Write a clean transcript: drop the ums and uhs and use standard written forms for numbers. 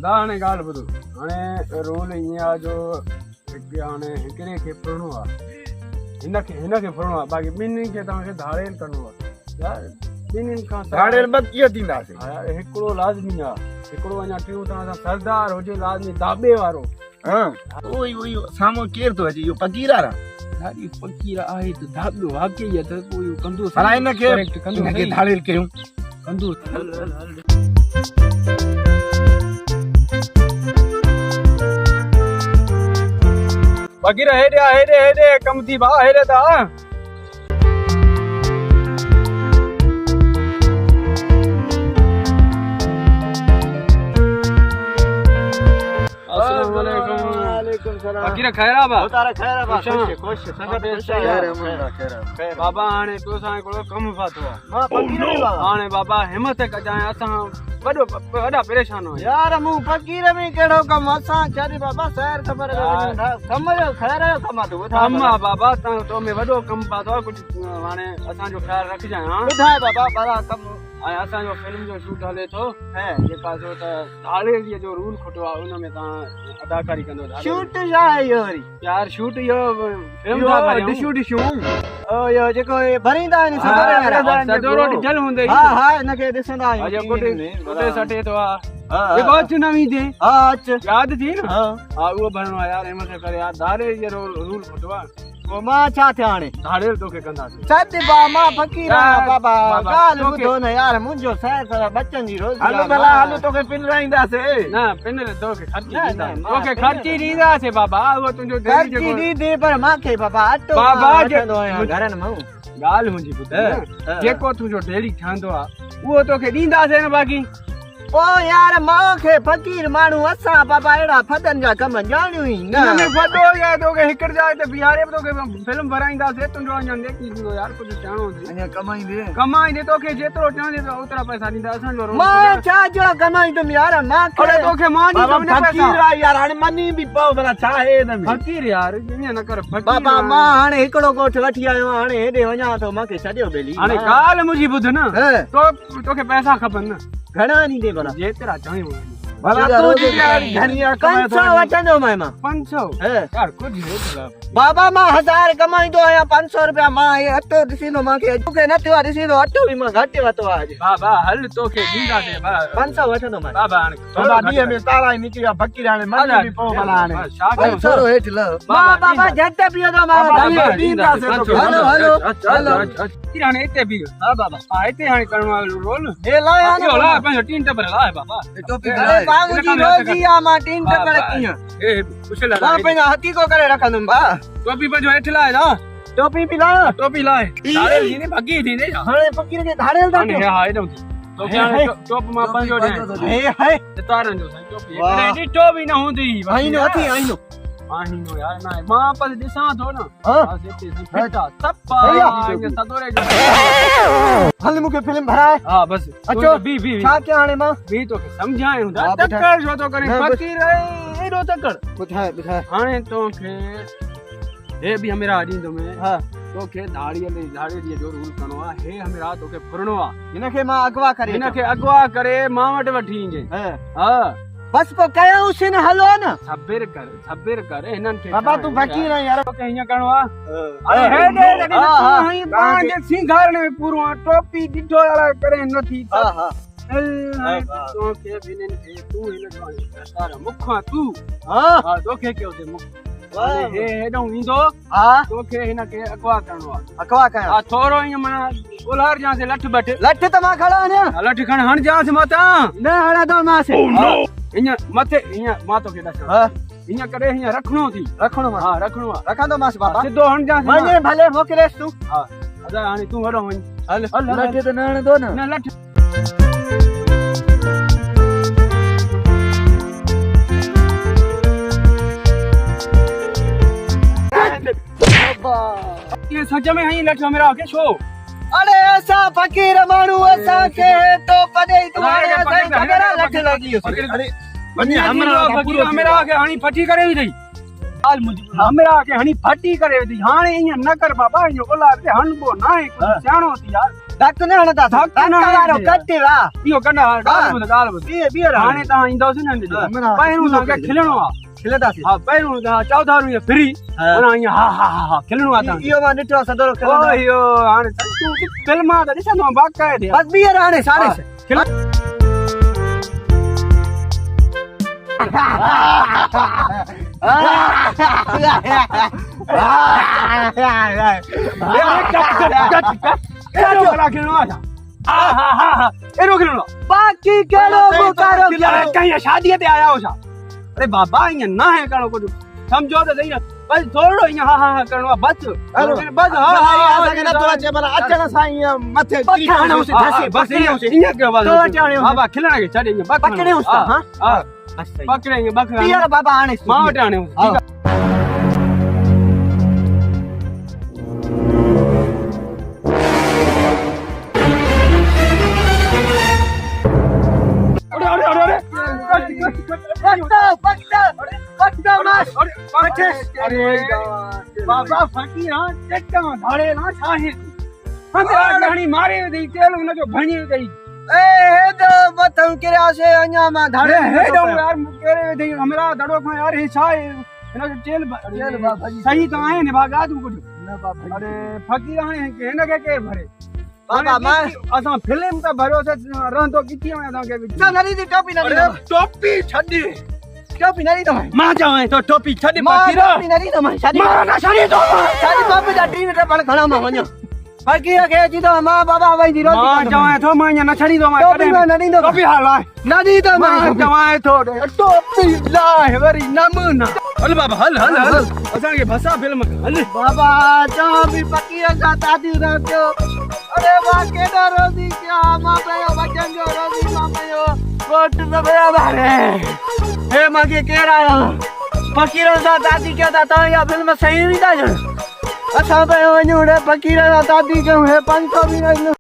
दाने गाल बुधो हाणे रोल ईअं आहे जो हाणे हिकिड़े खे फुरणो आहे हिनखे फुरणो आहे बाक़ी ॿिन्हिनि खे तव्हांखे धाड़ेल करिणो आहे यार ॿिन्हिनि खां धाड़ेल ॿ कीअं थींदासीं यार हिकिड़ो लाज़मी आहे हिकिड़ो अञा टियों तव्हां सां सरदार हुजे लाज़मी दाबे वारो उहो साम्हूं केरु थो अचे इहो फ़क़ीर आहे ॾाढी फ़क़ीर आहे त दाबो वाक़ई आहे त पोइ इहो कंदो हिनखे धाड़ेल कयूं कंदो फ़क़ीर हेॾे कम थी भाउ हेॾे था फ़क़ीर ख़ैर आहे बाबा हाणे तोसां हिकिड़ो कमु फाथो आहे हाणे बाबा हिमत कजांइ असां वॾा परेशान आहियूं यार मूं फ़क़ीर में कहिड़ो कमु असां छॾी बाबा सैर ख़बर कम जो ख़ैर जो कमु आहे कमु आहे बाबा तो में वॾो कमु पातो आहे कुझु हाणे असांजो ख़्यालु रखजांइ हा ॿुधाए बाबा भला कमु ऐं असांजो फिल्म जो शूट हले थो जेका जो त धाड़ेलीअ जो रूल खुटियो आहे उन में तव्हां अदाकारी कंदो शूट छा आहे इहो वरी यार शूट इहो फिल्म था करियूं ॾिसूं इहो जेको भरींदा आहिनि सॼो रोटी जल हूंदे हा हा हिनखे ॾिसंदा आहियूं कुटे सटे थो आहे जेको अचु नवीं थिए हा अचु यादि थी न हा उहो भरणो आहे यार हिमत करे यार धाड़ेलीअ जो रूल खुटियो आहे मां छा थिया हाणे धाड़ेल तोखे कंदासीं छॾ मां फ़क़ीर आहियां बाबा ॻाल्हि ॿुधो न यार मुंहिंजो सैर बचनि जी रोज़ हलो भला हलो तोखे पिनराईंदासीं न पिन तोखे ख़र्ची ॾींदासीं बाबा उहो तुंहिंजो ख़र्ची ॾींदे पर मूंखे बाबा अटो बाबा वठंदो आहियां घरनि मां ॻाल्हि मुंहिंजी ॿुध जेको तुंहिंजो डेली ठहंदो आहे उहो तोखे ॾींदासीं न बाक़ी ओ यार मूंखे फ़क़ीर माण्हू असां बाबा अहिड़ा फदनि जा कम ॼाणियूं ई न फदो यार तोखे हिकु जाइ ते बीहारे तोखे फिल्म भराईंदासीं तुंहिंजो अञा नेकी थींदो यार कुझु चवणो अञा कमाईंदे तोखे जेतिरो चवंदे ओतिरा पैसा ॾींदा असांजो मां छा जो कमाईंदुमि यार तोखे मां फ़क़ीर आहे यार हाणे मनी बि पओ भला छा आहे हिन में फ़क़ीर यार ईअं न कर बाबा मां हाणे हिकिड़ो ॻोठु वठी आयो हाणे हेॾे वञा थो मूंखे छॾियो बेली हाणे ॻाल्हि मुंहिंजी ॿुध न तोखे पैसा खपनि न घणा ॾींदे भला जेतिरा चवईं भला तू जी घणिया कमाए 500 वठंदो मां 500 यार कुझु बाबा मां 1000 कमाईंदो आहियां 500 रुपया मां हे अटो ॾिसींदो मूंखे तोखे न थियो आहे ॾिसींदो अटो बि मां घटि वरितो आहे बाबा हल तोखे ॾींदासीं 500 वठंदो मां बाबा हाणे बाबा ॾींहं में तारा ई निकिरी आहे फ़क़ीर हाणे मनी बि पओ भला हाणे थोरो हेठि लह बाबा झटि पीओ मां ॾींदासीं तोखे हलो हलो हलो हाणे हिते बि हा बाबा हा हिते हाणे करणो आहे रोल हे लाया ला पंहिंजो टीन टबर लाए बाबा टोपी बाबूजी रोज़ी आ मां टीन टबर कीअं ए कुशल मां पंहिंजा हथी को करे रखंदुमि बा टोपी पंहिंजो हेठि लाए ना टोपी बि लाया टोपी लाए धाड़ेल जी ने भगी थी ने हाणे फ़क़ीर खे धाड़ेल था हाणे हा हेॾो तोखे हाणे टोप मां पंहिंजो ॾे हे हाय तारनि जो साईं टोपी हिकिड़े ॾिठो बि न हूंदी आईनो हथी आईनो आहीनो यार ना मां पर ॾिसां थो न हां सेते फिटा सपा सदोरे हल मूंखे फिल्म भराए हां बस अचो बी छा क्या हाणे मां बी तोखे सम्झायूं टक्कर छो तो करे फ़क़ीर एॾो टक्कर ॿुधाए हाणे तोखे हे बि हमरा ॾींदो में हा तोखे धाड़ीअ जो रूल करणो आहे हे हमरा तोखे फुरणो आहे हिनखे मां अगवा करे मां वटि वठी ईंजे हा बस को कयूंसि न हलो न सब्र कर हिननि खे बाबा तू फ़क़ीर है यार तोखे हीअं करणो आहे अरे हे दे लॻे पाण जे सिंगारणे में पूरो टोपी ॾिठो यार करे नथी हा हा तोखे बिन्हिनि खे तू हिन तार मुखां तू हा तोखे कयो ते मुख हे हेॾो ईंदो हा तोखे हिनखे अगवा करणो आहे अगवा कयां हा थोरो ईअं माना उलार जांसि लठ बठ लठ त मां खड़ा आहियां लठ खण हण जांसि मथां न हणंदो मांसि ईअं मथे ईअं मां तोखे ॾसां हा हीअं करे हीअं रखणो थी रखणो मां हा रखणो आहे रखंदो मांसि बाबा सिधो हण जांसि वञे भले मोकिलेसि तूं हा अदा हाणे तूं वॾो वञ हल लठ त न हणंदो न लठ ये सच में हई लठ मेरा के शो अरे ऐसा फ़क़ीर माण्हू असांखे तो पदे तुम्हारे असां खबर लठ लगी अरे वञे हमरा फ़क़ीर मेरा के हाणी फटी करे ही थई हाल मुझे हमरा के हणी फटी करे थी हाणे ईअं न कर बाबा इहो औलाद ते हणबो न आहे कुझु सियाणो थी यार धक न हणंदा धक न वारो हणंदा। कटे वा इहो कंदा ॻाल्हि ॿुध बीहर हाणे तव्हां ईंदोसीं न पहिरियों तव्हांखे खिलणो आहे खिलंदासीं हा पहिरियों तव्हां चवंदा ईअं फ्री माना ईअं हा हा हा हा खिलणो आहे तव्हांखे इहो मां ॾिठो आहे सदोरो ओ खिलंदा इहो हाणे तूं फिल्म त ॾिसंदो बाक़ाइदे बस बीहर हाणे सारे बाकी कहिड़ो मुकारो कहीं शादीअ ते आया हो छा अरे बाबा ईअं न आहे करिणो कुझु सम्झो त सही न बस थोरो ईअं हा हा हा करिणो आहे बस बस हा हा असांखे नथो अचे माना अचण सां ईअं मथे बस ईअं कयो बस बाबा खिलण खे छॾे ईअं पकड़े उसका हां हा पकड़े ईअं बक बीहर बाबा हाणे मां वटि आणियो ठीकु आहे बाबा फकीर चट्टा धाड़े ना छाहे हमरा घणी मारे दी तेल उनजो भणी गई ए हे तो बतम किरा से अन्या मा धाड़े हे दो यार केरे दी हमरा दड़ो खां यार हे छा इनजो तेल बाबा जी सही तो आहे ने बागा तू कुछ न बाबा अरे फकीर हाणे हिन खे केर भरे बाबा मां असां फिल्म त भरोसे रहंदो किथी में असां के ना नरी दी टोपी नरी टोपी छडी टोपी नरी दमा मां चवां तो टोपी छडी मां फकीर टोपी नरी दमा शादी मां ना छडी तो शादी बाबा जा टीन ते पण घणा मा वणो फकीर खे जी तो मां बाबा वई दी रोटी मां चवां तो मां न छडी तो मां टोपी में नरी दो टोपी हाल आहे नरी दो मां चवां तो टोपी लाए वरी नमूना हल बाबा हल हल हल असां के भसा फिल्म हल बाबा जा भी फकीर का दादी रखो अरे वाह केडा रोजी क्या मां पयो बचन जो रोजी मां पयो कोट में बया बारे हे मागे केरा फकीर सा दादी क्या था या फिल्म सही नहीं था असां पयो वञूं फकीर सा दादी क्यों है 500 भी नहीं